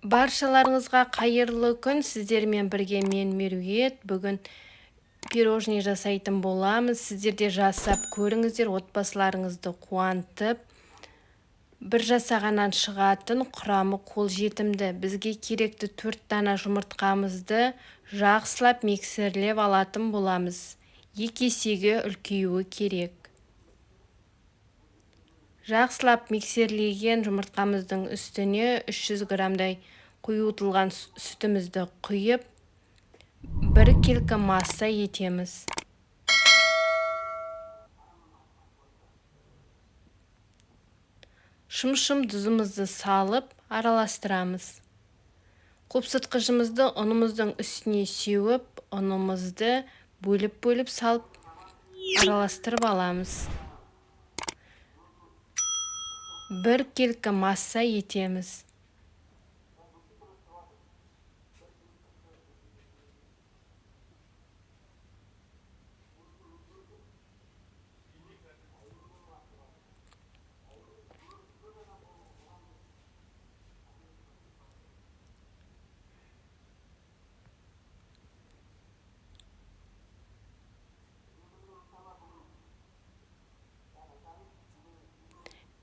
Баршаларыңызға қайырлы күн. Сіздермен бірге мен Меруерт. Бүгін пирожный жасайтын боламыз. Сіздер де жасап көріңіздер, отбасыларыңызды қуантып. Бір жасағаннан шығатын құрамы қолжетімді. Бізге керекті 4 дана жұмыртқамызды жақсылап миксерлеп алатын боламыз. 2 есеге үлкеюі керек. Жақсылап миксерлеген жұмыртқамыздың үстіне 300 грамдай қойытылған сүтімізді құйып, 1 келкі масса етеміз. Шым-шым тұзымызды салып араластырамыз. Қопсытқышымызды ұнымыздың үстіне сеуіп, ұнымызды бөліп салып араластырып аламыз. 1 келкі масса етеміз.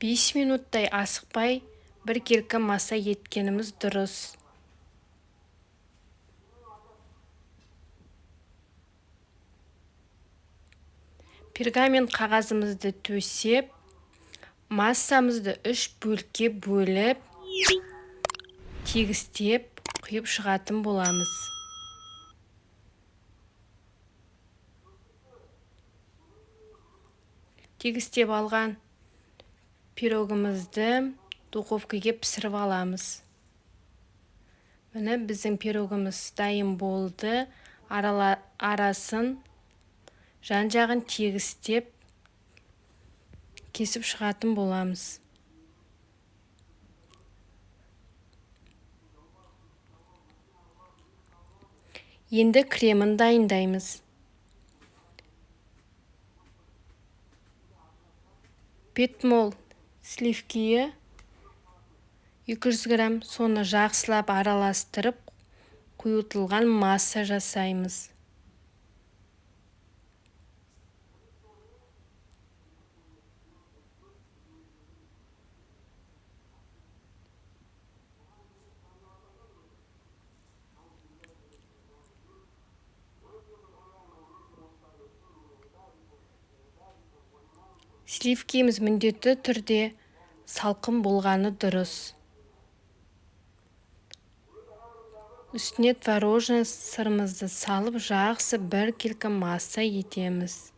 Бес минуттай асықпай 1 келкі масса еткеніміз дұрыс. Пергамент қағазымызды төсеп, массамызды 3 бөлікке бөліп, тегістеп құйып шығатын боламыз. Тегістеп алған пирогымызды духовкаға пісіріп аламыз. Міне біздің пирогымыз дайын болды. Арасын жан-жағын тегістеп кесіп шығатын боламыз. Енді кремін дайындаймыз. 5 мол сливкиі 200 грамм, соны жақсылап араластырып, қойытылған масса жасаймыз. Сливкиіміз міндетті түрде салқын болғаны дұрыс. Үстіне творожный сырымызды салып, жақсы 1 келкі масса етеміз.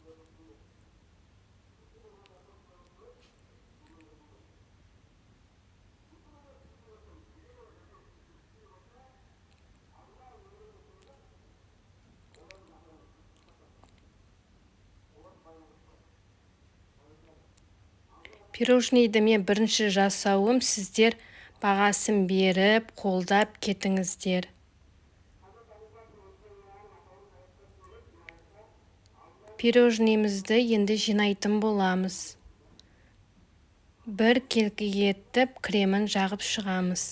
Пирожныйды мен бірінші жасауым, сіздер бағасын беріп, қолдап кетіңіздер. Пирожныйымызды енді жинайтын боламыз. 1 келкі етіп, кремін жағып шығамыз.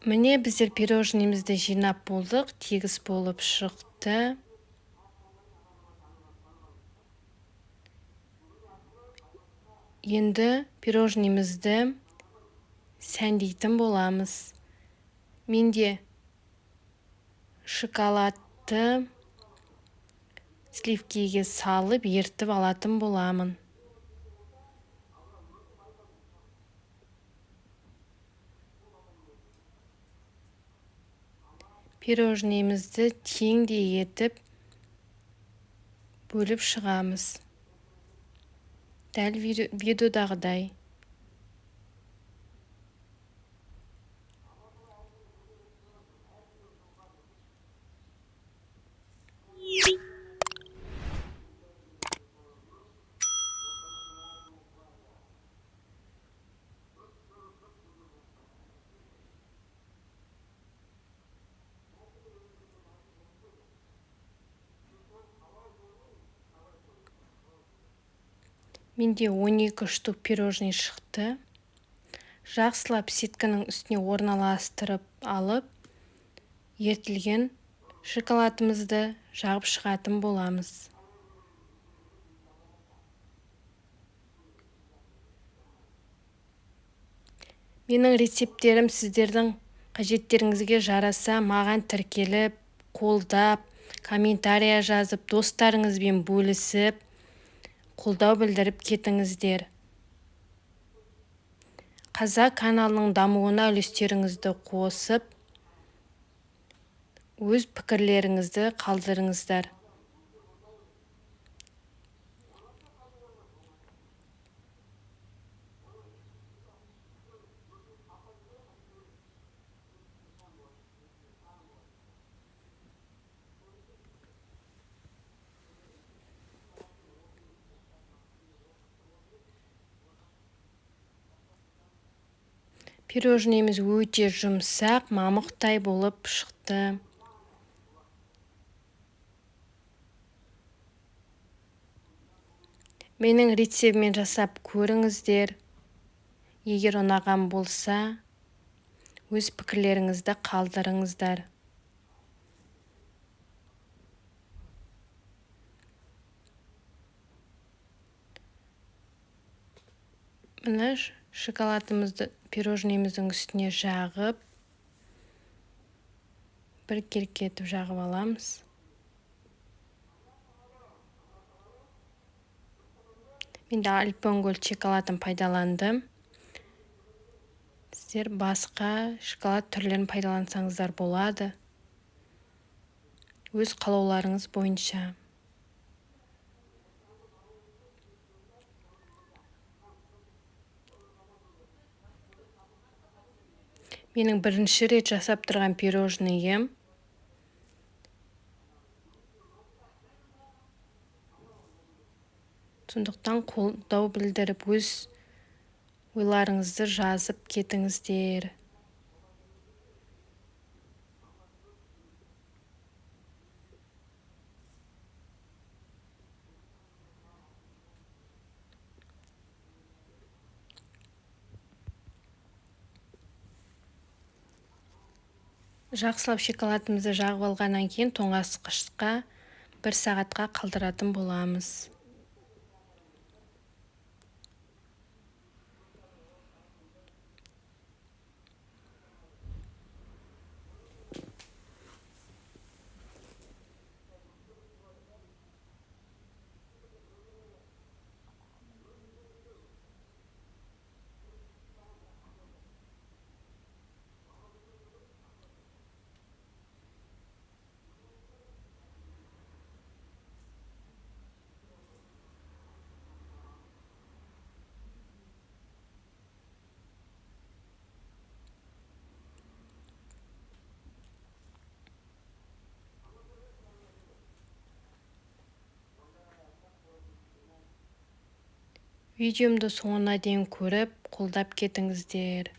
Міне біздер пирожныйымызды жинап болдық, тегіс болып шықты. Енді пирожныйымызды сәндейтін боламыз. Менде шоколадты сливкиге салып, ертіп алатын боламын. Пирожныйымызды теңдей етіп бөліп шығамыз. Дәл видеодағыдай. Менде 12 штук пирожный шықты. Жақсылап сетканың үстіне орналастырып алып, ертілген шоколадымызды жағып шығатын боламыз. Менің рецепттерім сіздердің қажеттеріңізге жараса, маған тіркеліп, қолдап, комментария жазып, достарыңызбен бөлісіп, қолдау білдіріп кетіңіздер. Қазақ каналының дамуына үлестеріңізді қосып, өз пікірлеріңізді қалдырыңыздар. Пирожныйымыз өте жұмсақ, мамықтай болып шықты. Менің рецептіммен жасап көріңіздер. Егер ұнаған болса, өз пікірлеріңізді қалдырыңыздар. Мына шоколадымызды пирожныйымыздың үстіне жағып, бір кетіп жағып аламыз. Мен де Альпен Гольд шоколадын пайдаландым. Сіздер басқа шоколад түрлерін пайдалансаңыздар болады. Өз қалауларыңыз бойынша. Менің бірінші рет жасап тұрған пирожныйым. Сондықтан қолдау білдіріп, өз ойларыңызды жазып кетіңіздер. Жақсылап шоколадымызды жағып алғаннан кейін тоңазытқышқа 1 сағатқа қалдыратын боламыз. Видеомды соңына дейін көріп, қолдап кетіңіздер.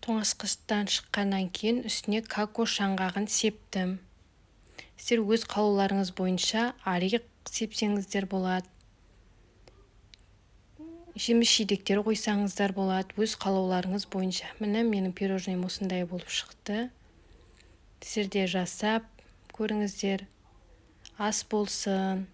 Тоңазытқыштан шыққаннан кейін үстіне какао шаңғағын септім. Сіздер өз қалауларыңыз бойынша арық сепсеңіздер болады. Жеміс-жидектер қойсаңыздар болады, өз қалауларыңыз бойынша. Міне менің пирожныйым осындай болып шықты. Сіздер де жасап көріңіздер. Ас болсын.